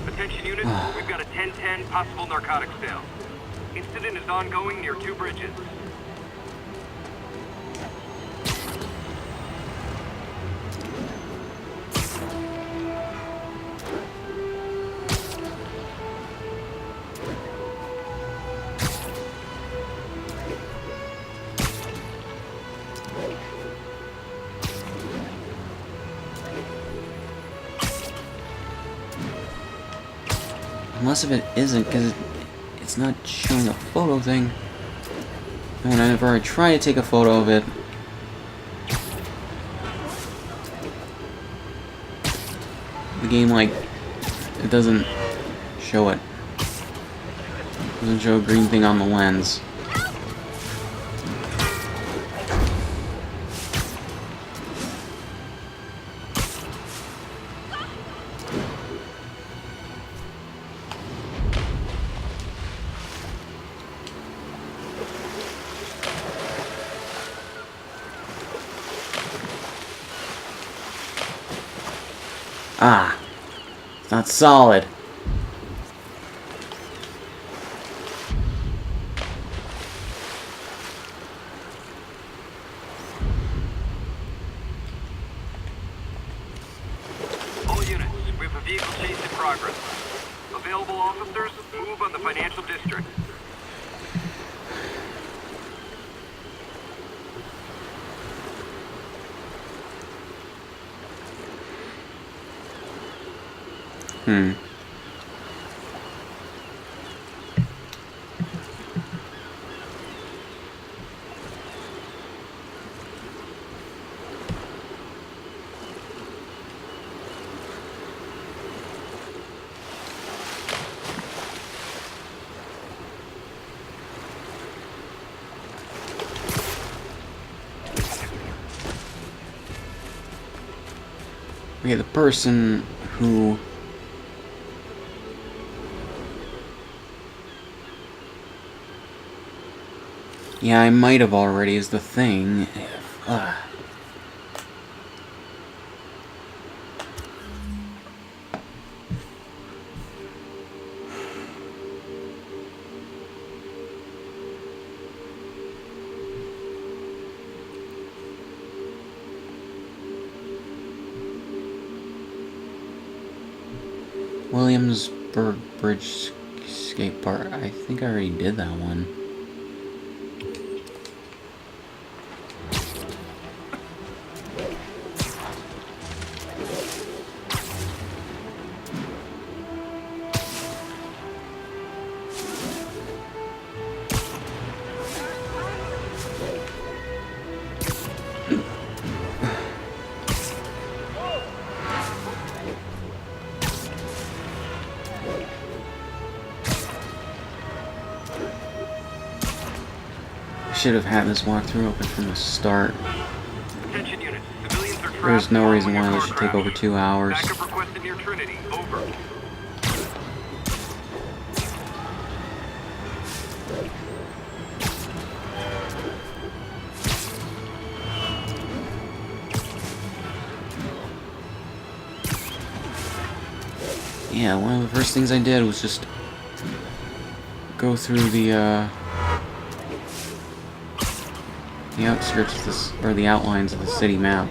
Attention units, we've got a 10-10 possible narcotics sale. Incident is ongoing near 2 bridges. Unless if it isn't, because it's not showing a photo thing. And whenever I try to take a photo of it, the game, like, it doesn't show it. It doesn't show a green thing on the lens. Ah, it's not solid. All units, we have a vehicle chase in progress. Available officers, move on the financial district. Okay, the person who... Yeah, I might have already is the thing. Williamsburg Bridge Skate Park. I think I already did that one. should have had this walkthrough open from the start. Attention units. Civilians are trapped. There's no reason following why a this car should take over crash. 2 hours. Backup requested near Trinity. Over. Yeah, one of the first things I did was just go through the outskirts of this, or the outlines of the city map.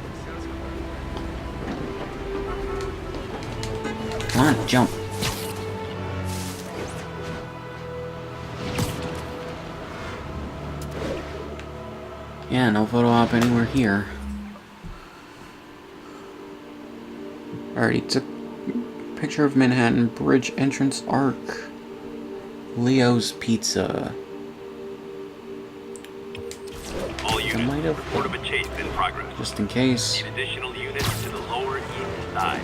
Come on, jump. Yeah, no photo op anywhere here. Already took a picture of Manhattan Bridge entrance arc. Leo's Pizza. All units. might have- Report of a chase in progress. Just in case. Need additional units to the lower east side.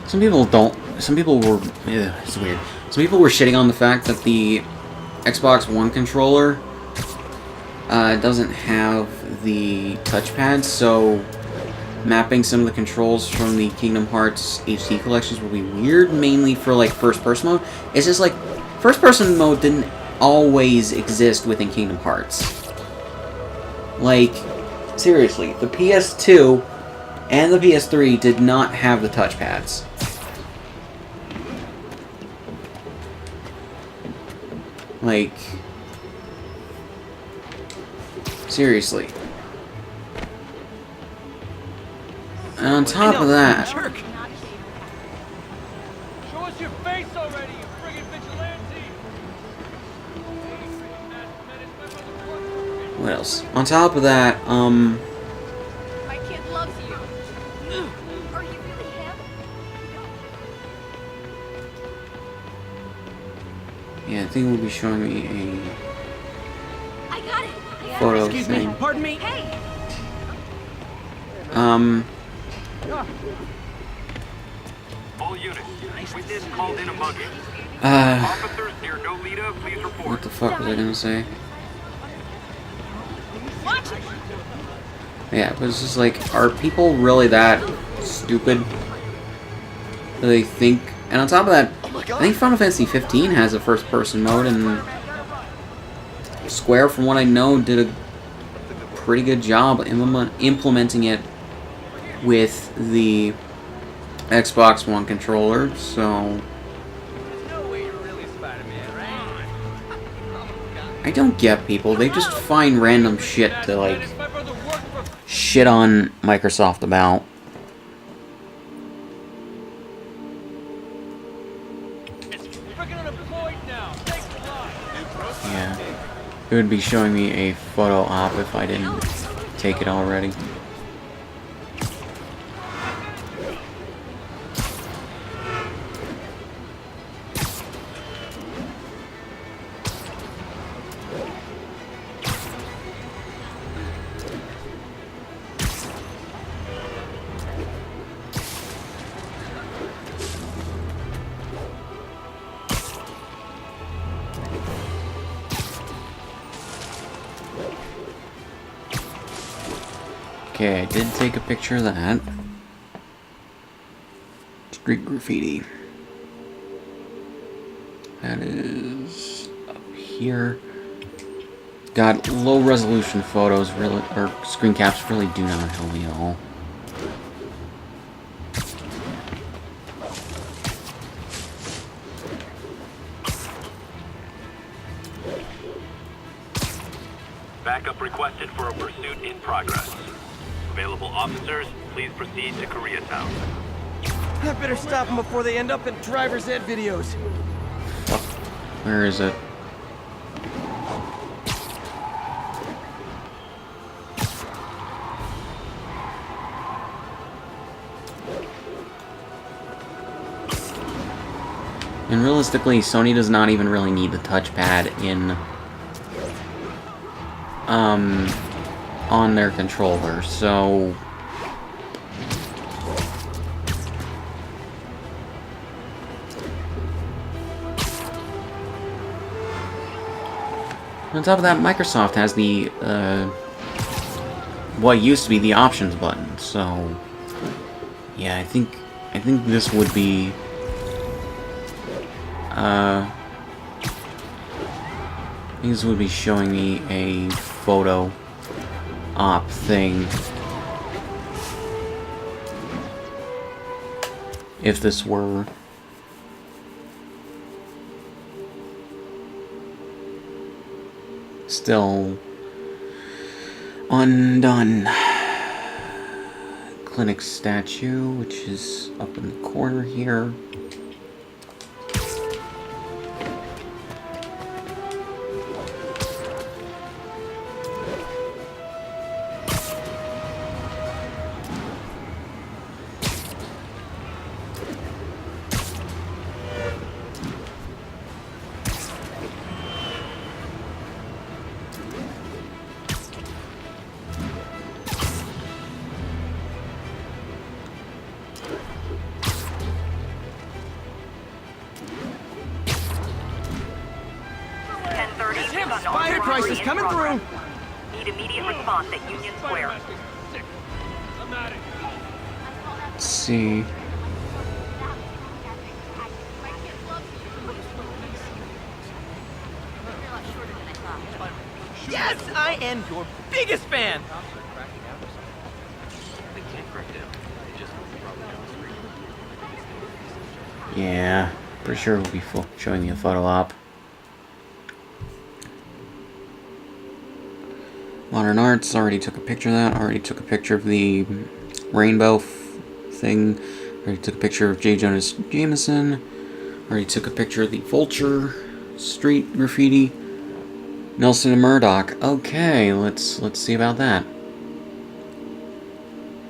Some people were, it's weird. Some people were shitting on the fact that the Xbox One controller doesn't have the touchpad, so mapping some of the controls from the Kingdom Hearts HD collections will be weird, mainly for like first-person mode. It's just like, first-person mode didn't always exist within Kingdom Hearts. Like, seriously, the PS2 and the PS3 did not have the touchpads. Like, seriously. And on top of that, Show us your face already, you friggin' vigilante! what else? On top of that, My kid loves you. Are you really him? yeah, I think we'll be showing me I got it. a photo Excuse me, thing. pardon me? Hey, All units. Witness called in a mugging. Uh, Officers near Nolita, please report. what the fuck was I gonna say? watch it. Yeah, but it's just like, are people really that stupid? Do they think? And on top of that, I think Final Fantasy 15 has a first-person mode, and Square, from what I know, did a pretty good job implementing it with the Xbox One controller. So I don't get people. They just find random shit to like shit on Microsoft about. Yeah. It would be showing me a photo op if I didn't take it already. Okay, I did take a picture of that. Street graffiti. That is up here. God, low resolution photos really, or screen caps really do not help me at all. Backup requested for a pursuit in progress. Available officers, please proceed to Koreatown. I better stop them before they end up in driver's ed videos. Fuck. Where is it? And realistically, Sony does not even really need the touchpad in on their controller, so On top of that, Microsoft has the, what used to be the options button, so... Yeah, I think this would be... I think this would be showing me a photo op thing. If this were... still undone. Clinic statue, which is up in the corner here. Fire prices coming through. Need immediate response at Union Square. I'm at it. Let's see. Yes, I am your biggest fan. Yeah, pretty sure we'll be showing you a photo op. Modern Arts, already took a picture of that. Already took a picture of the rainbow thing. Already took a picture of J. Jonas Jameson. Already took a picture of the Vulture street graffiti. Nelson and Murdoch. Okay, let's see about that.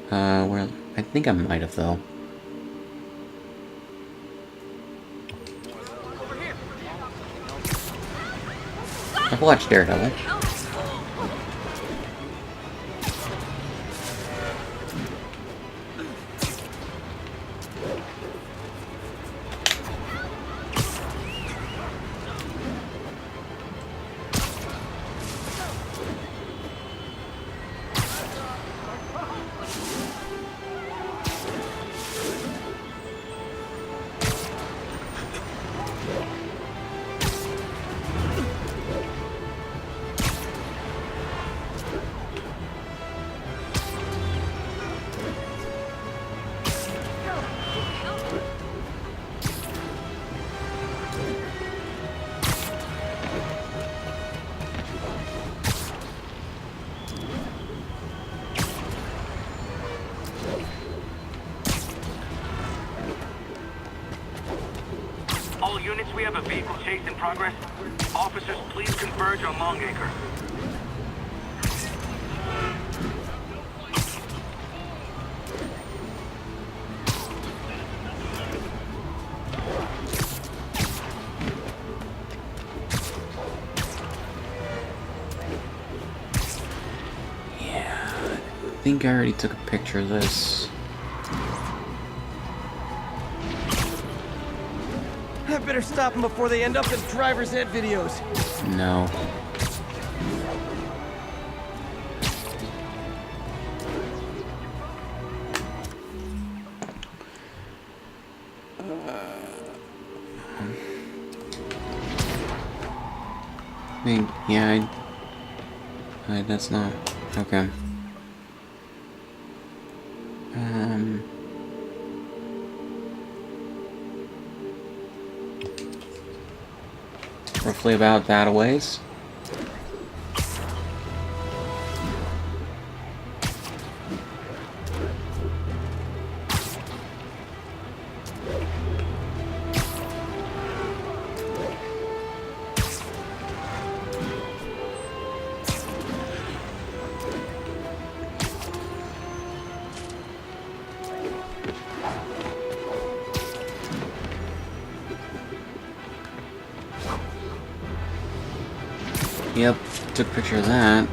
Well, I think I might have though. I've watched Daredevil. All units, we have a vehicle chase in progress. Officers, please converge on Longacre. Yeah, I think I already took a picture of this. I better stop them before they end up in driver's ed videos. No. Yeah, that's not... Okay. Roughly about that a ways. Yep, took a picture of that.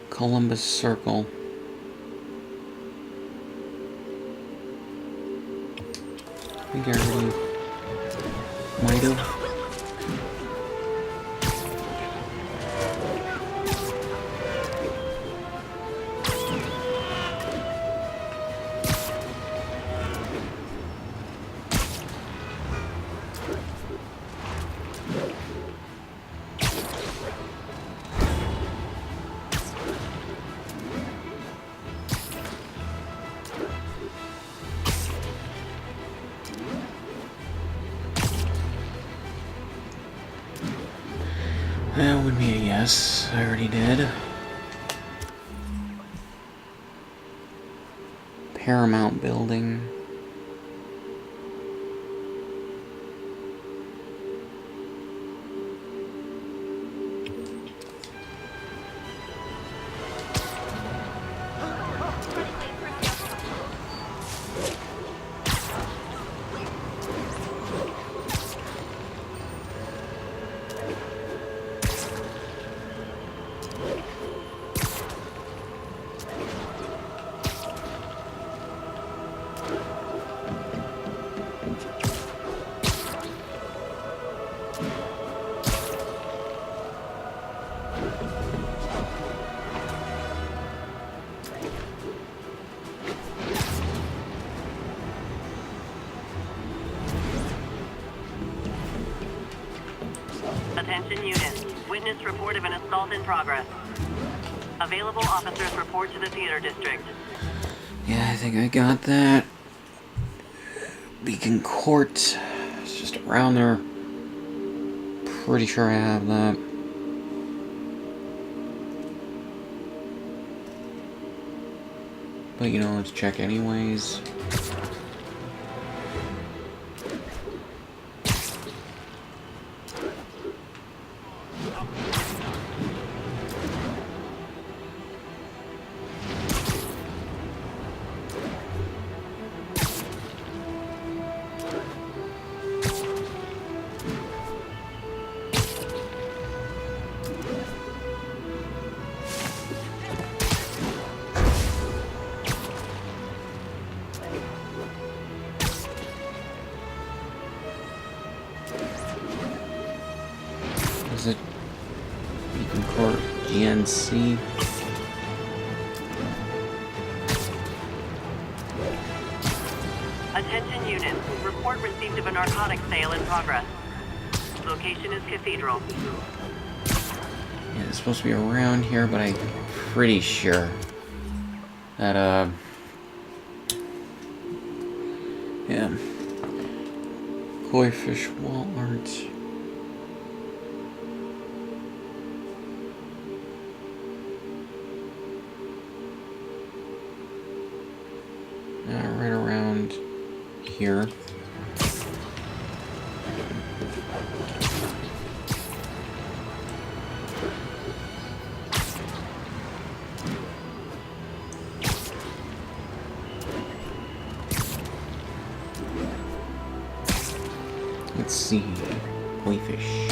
Columbus Circle. I think I already... might have. That would be a yes. I already did. Paramount Building. Attention units. Witness report of an assault in progress. Available officers report to the theater district. Yeah, I think I got that. Beacon Court. It's just around there. Pretty sure I have that. But you know, let's check anyways. Is it Beacon Court GNC? Attention units. Report received of a narcotics sale in progress. Location is Cathedral. Yeah, it's supposed to be around here, but I'm pretty sure that, yeah. Koi fish wall art. Right around here. Let's see. Koi fish.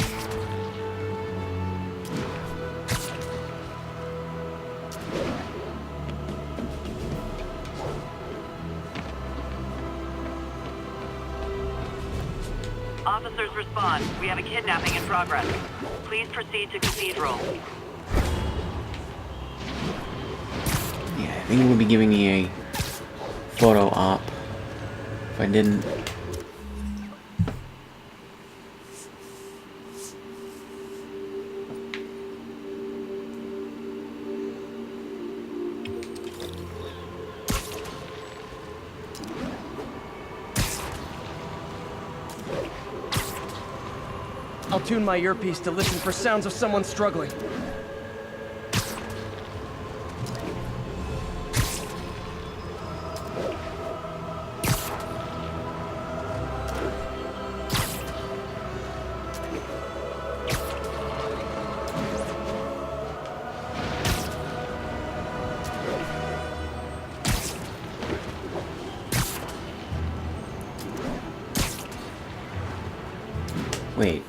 Officers respond. We have a kidnapping in progress. Please proceed to Cathedral. Yeah, I think it would be giving me a photo op if I didn't. I'll tune my earpiece to listen for sounds of someone struggling. Wait.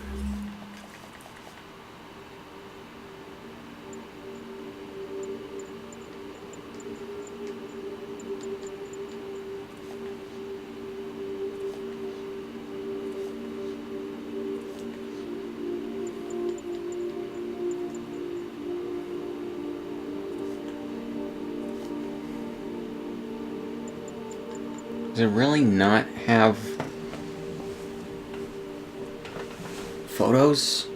Does it really not have photos?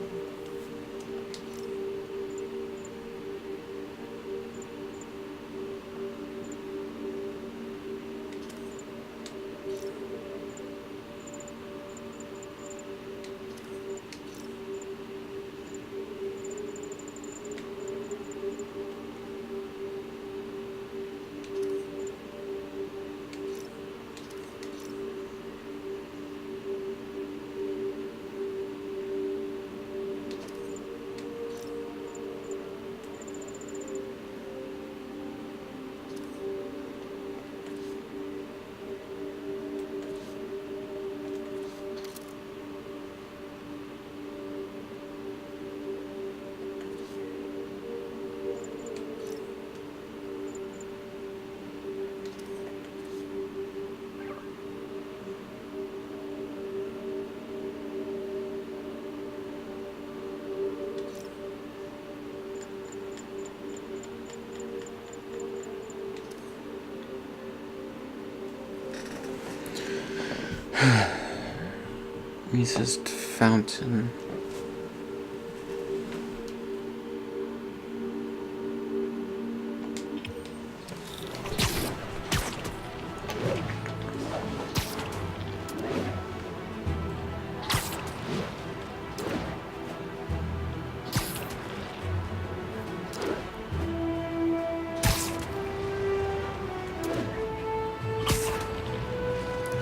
Recessed fountain.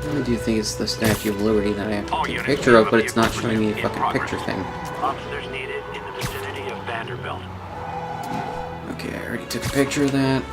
I do think it's the Statue of Liberty that I have to take a picture of, but it's not showing me a fucking picture thing. Officers needed in the vicinity of Vanderbilt. Okay, I already took a picture of that.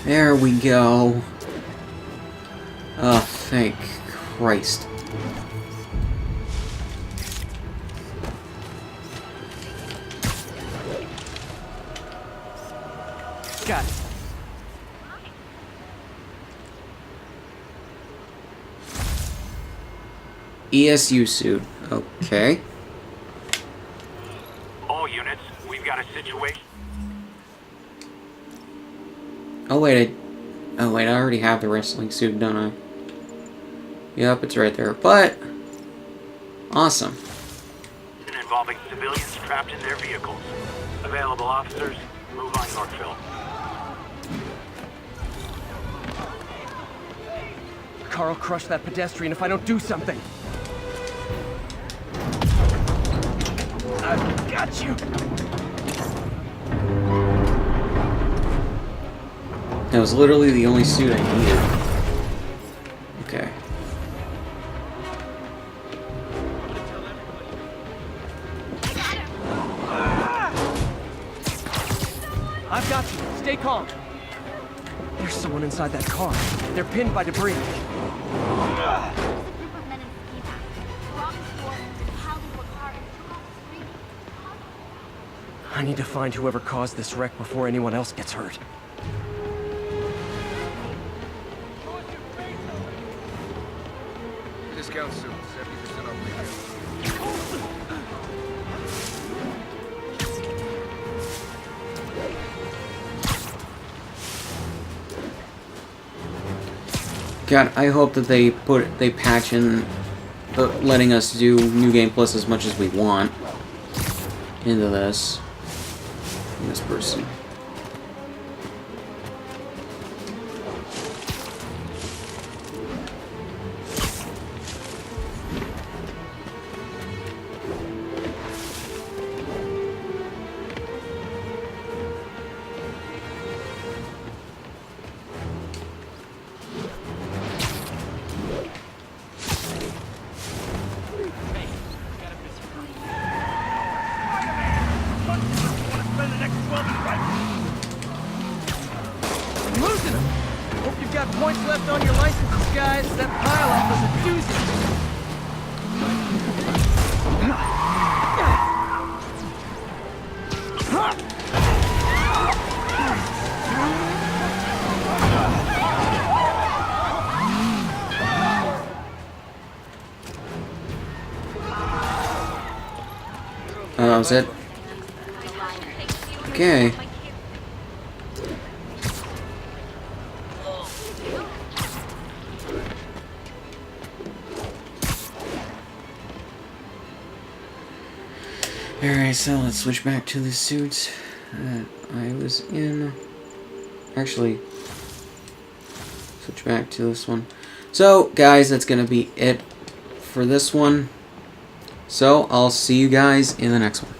There we go. Oh, thank Christ. Got it. ESU suit. Okay. All units, we've got a situation. Oh wait, I already have the wrestling suit, don't I? Yep, it's right there. But awesome. Involving civilians trapped in their vehicles. Available officers, move on Yorkville. Carl crushed that pedestrian if I don't do something. I've got you. That was literally the only suit I needed. Okay. I've got you. Stay calm. There's someone inside that car. They're pinned by debris. There's a group of men in ski masks. Robbing stores, piled into a car, and took off screaming. I need to find whoever caused this wreck before anyone else gets hurt. Discount soon. 70% off retail. God, I hope that they patch in letting us do New Game Plus as much as we want into this. This person. Hope you've got points left on your licenses, guys. That pile-up was a doozy. Oh, that was it? Okay. Alright, so let's switch back to the suit that I was in. Actually, switch back to this one. So, guys, that's gonna be it for this one. So, I'll see you guys in the next one.